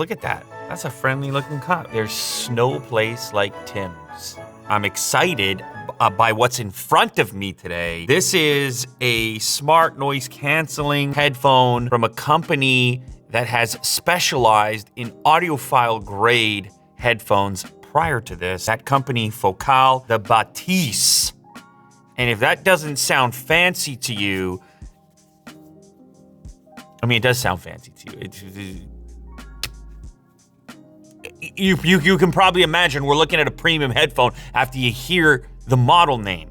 Look at that. That's a friendly looking cop. There's no place like Tim's. I'm excited by what's in front of me today. This is a smart noise canceling headphone from a company that has specialized in audiophile grade headphones prior to this. That company, Focal, the Batiste. And if that doesn't sound fancy to you, I mean, it does sound fancy to you. You can probably imagine we're looking at a premium headphone after you hear the model name.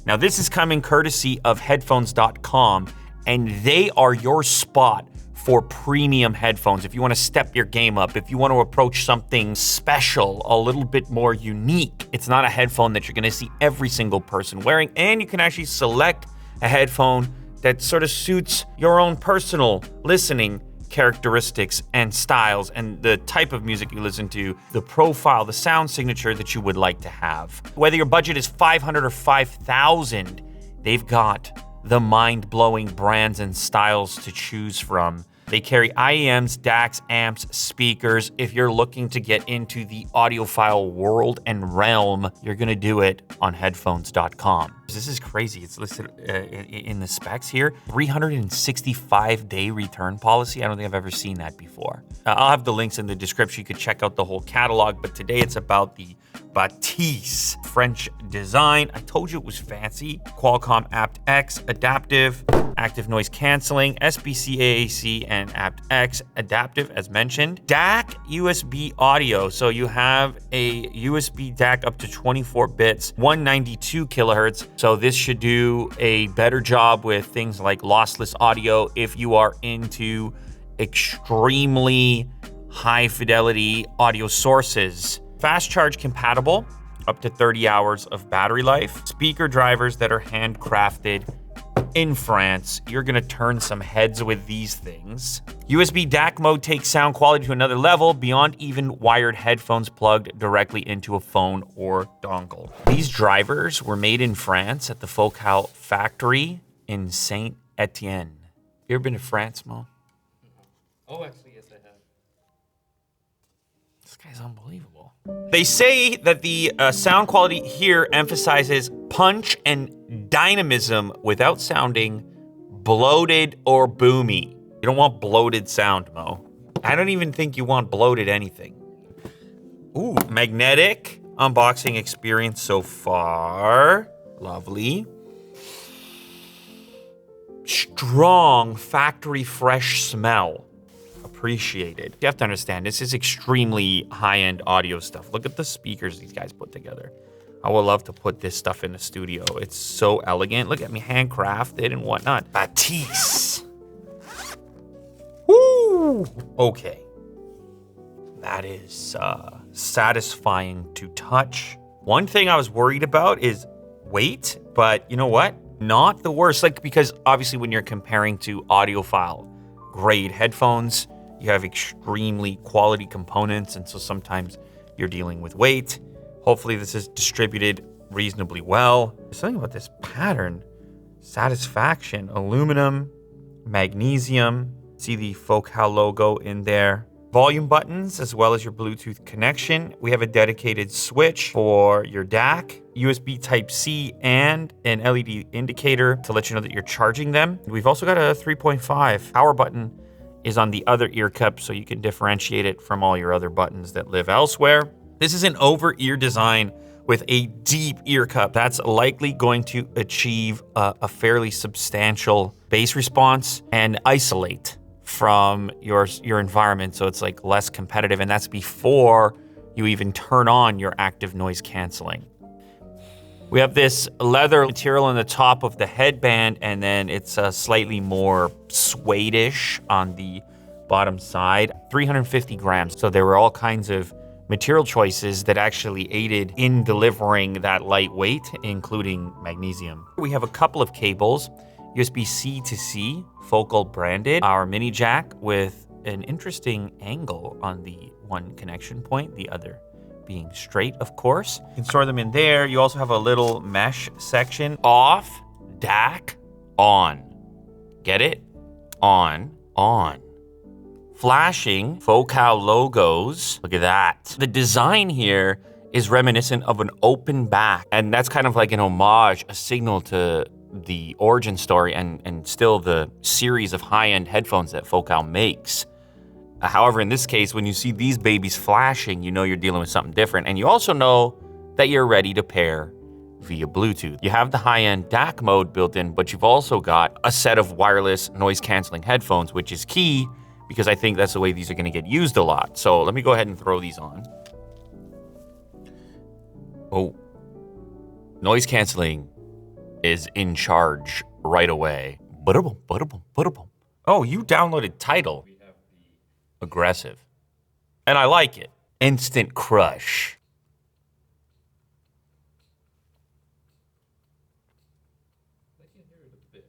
Now, this is coming courtesy of headphones.com, and they are your spot for premium headphones. If you want to step your game up, if you want to approach something special, a little bit more unique, it's not a headphone that you're going to see every single person wearing, and you can actually select a headphone that sort of suits your own personal listening characteristics and styles and the type of music you listen to, the profile, the sound signature that you would like to have. Whether your budget is $500 or $5,000, they've got the mind-blowing brands and styles to choose from. They carry IEMs, DACs, amps, speakers. If you're looking to get into the audiophile world and realm, you're gonna do it on headphones.com. This is crazy. It's listed in the specs here. 365-day return policy. I don't think I've ever seen that before. I'll have the links in the description. You could check out the whole catalog, but today it's about the Batiste French design. I told you it was fancy. Qualcomm aptX adaptive, active noise canceling, SBC AAC, and aptX adaptive as mentioned. DAC USB audio. So you have a USB DAC up to 24 bits, 192 kilohertz. So this should do a better job with things like lossless audio if you are into extremely high fidelity audio sources. Fast charge compatible, up to 30 hours of battery life. Speaker drivers that are handcrafted in France. You're gonna turn some heads with these things. USB DAC mode takes sound quality to another level beyond even wired headphones plugged directly into a phone or dongle. These drivers were made in France at the Focal factory in Saint Etienne. You ever been to France, Mo? Oh, actually, yes, I have. This guy's unbelievable. They say that the sound quality here emphasizes punch and dynamism without sounding bloated or boomy. You don't want bloated sound, Mo. I don't even think you want bloated anything. Ooh, magnetic unboxing experience so far. Lovely. Strong factory fresh smell. Appreciated. You have to understand, this is extremely high-end audio stuff. Look at the speakers these guys put together. I would love to put this stuff in the studio. It's so elegant. Look at me, handcrafted and whatnot. Batiste. Woo! Okay. That is satisfying to touch. One thing I was worried about is weight, but you know what? Not the worst. Like, because obviously when you're comparing to audiophile grade headphones, you have extremely quality components, and so sometimes you're dealing with weight. Hopefully this is distributed reasonably well. There's something about this pattern. Satisfaction, aluminum, magnesium. See the Focal logo in there. Volume buttons, as well as your Bluetooth connection. We have a dedicated switch for your DAC, USB Type-C, and an LED indicator to let you know that you're charging them. We've also got a 3.5. Power button is on the other ear cup, so you can differentiate it from all your other buttons that live elsewhere. This is an over-ear design with a deep ear cup. That's likely going to achieve a fairly substantial bass response and isolate from your environment, so it's like less competitive, and that's before you even turn on your active noise canceling. We have this leather material on the top of the headband, and then it's slightly more suede-ish on the bottom side. 350 grams, so there were all kinds of material choices that actually aided in delivering that light weight, including magnesium. We have a couple of cables, USB-C to C, Focal branded, our mini jack with an interesting angle on the one connection point, the other being straight, of course. You can store them in there. You also have a little mesh section. Off, DAC, on. Get it? On, on. flashing Focal logos. Look at that. The design here is reminiscent of an open back, and that's kind of like an homage, a signal to the origin story and still the series of high-end headphones that Focal makes. However, in this case, when you see these babies flashing, you know you're dealing with something different, and you also know that you're ready to pair via Bluetooth. You have the high-end DAC mode built in, but you've also got a set of wireless noise-canceling headphones, which is key because I think that's the way these are gonna get used a lot. So let me go ahead and throw these on. Oh, noise canceling is in charge right away. Oh, you downloaded Tidal. Aggressive. And I like it. Instant crush. I can hear it a bit.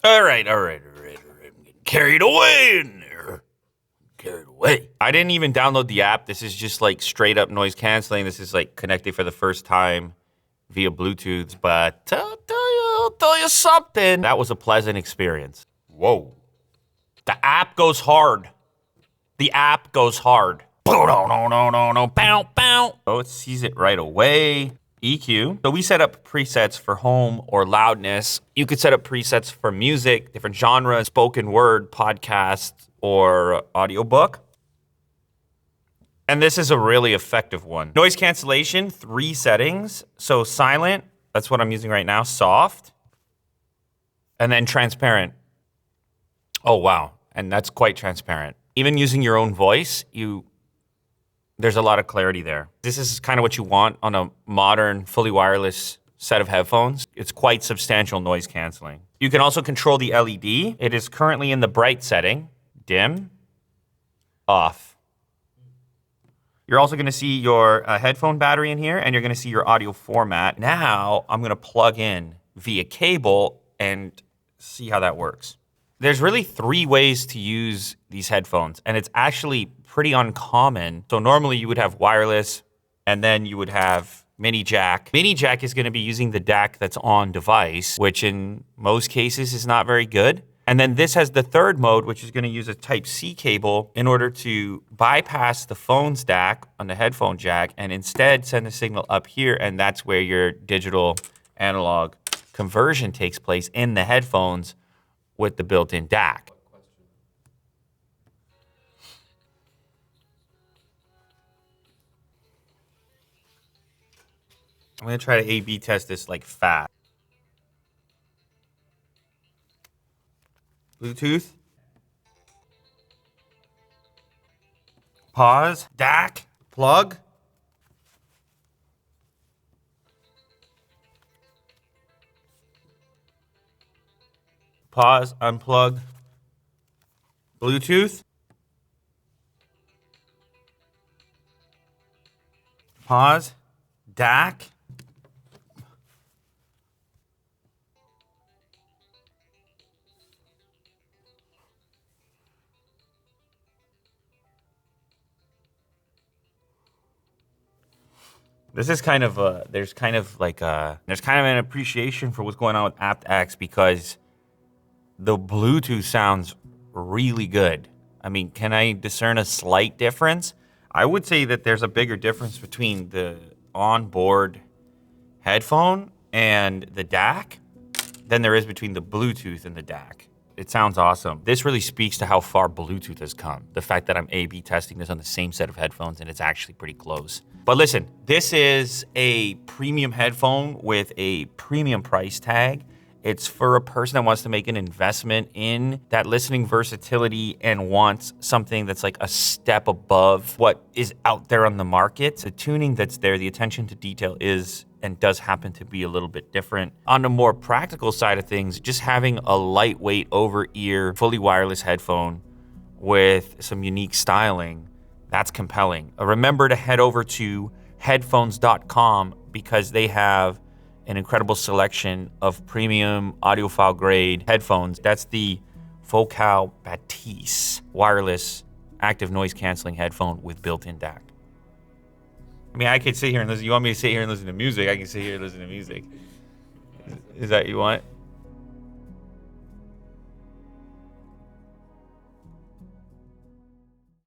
All right. I'm getting carried away in there. Carried away. I didn't even download the app. This is just like straight up noise canceling. This is like connecting for the first time via Bluetooth. But I'll tell you something. That was a pleasant experience. Whoa. The app goes hard. The app goes hard. No. Oh, it sees it right away. EQ. So we set up presets for home or loudness. You could set up presets for music, different genres, spoken word, podcast, or audiobook. And this is a really effective one. Noise cancellation, 3 settings. So silent, that's what I'm using right now, soft, and then transparent. Oh, wow, and that's quite transparent. Even using your own voice, there's a lot of clarity there. This is kind of what you want on a modern, fully wireless set of headphones. It's quite substantial noise canceling. You can also control the LED. It is currently in the bright setting. Dim, off. You're also gonna see your headphone battery in here, and you're gonna see your audio format. Now, I'm gonna plug in via cable and see how that works. There's really 3 ways to use these headphones, and it's actually pretty uncommon. So normally you would have wireless, and then you would have mini jack. Mini jack is gonna be using the DAC that's on device, which in most cases is not very good. And then this has the 3rd mode, which is gonna use a Type-C cable in order to bypass the phone's DAC on the headphone jack and instead send the signal up here, and that's where your digital analog conversion takes place in the headphones with the built-in DAC. I'm gonna try to A/B test this like fast. Bluetooth. Pause. DAC. Plug. Pause. Unplug. Bluetooth. Pause. DAC. This is kind of there's kind of an appreciation for what's going on with aptX because the Bluetooth sounds really good. I mean, can I discern a slight difference? I would say that there's a bigger difference between the onboard headphone and the DAC than there is between the Bluetooth and the DAC. It sounds awesome. This really speaks to how far Bluetooth has come. The fact that I'm A/B testing this on the same set of headphones and it's actually pretty close. But listen, this is a premium headphone with a premium price tag. It's for a person that wants to make an investment in that listening versatility and wants something that's like a step above what is out there on the market. The tuning that's there, the attention to detail is and does happen to be a little bit different. On the more practical side of things, just having a lightweight over-ear, fully wireless headphone with some unique styling, that's compelling. Remember to head over to headphones.com because they have an incredible selection of premium audiophile grade headphones. That's the Focal Batiste wireless active noise canceling headphone with built-in DAC. I mean, I could sit here and listen. You want me to sit here and listen to music? I can sit here and listen to music. Is that what you want?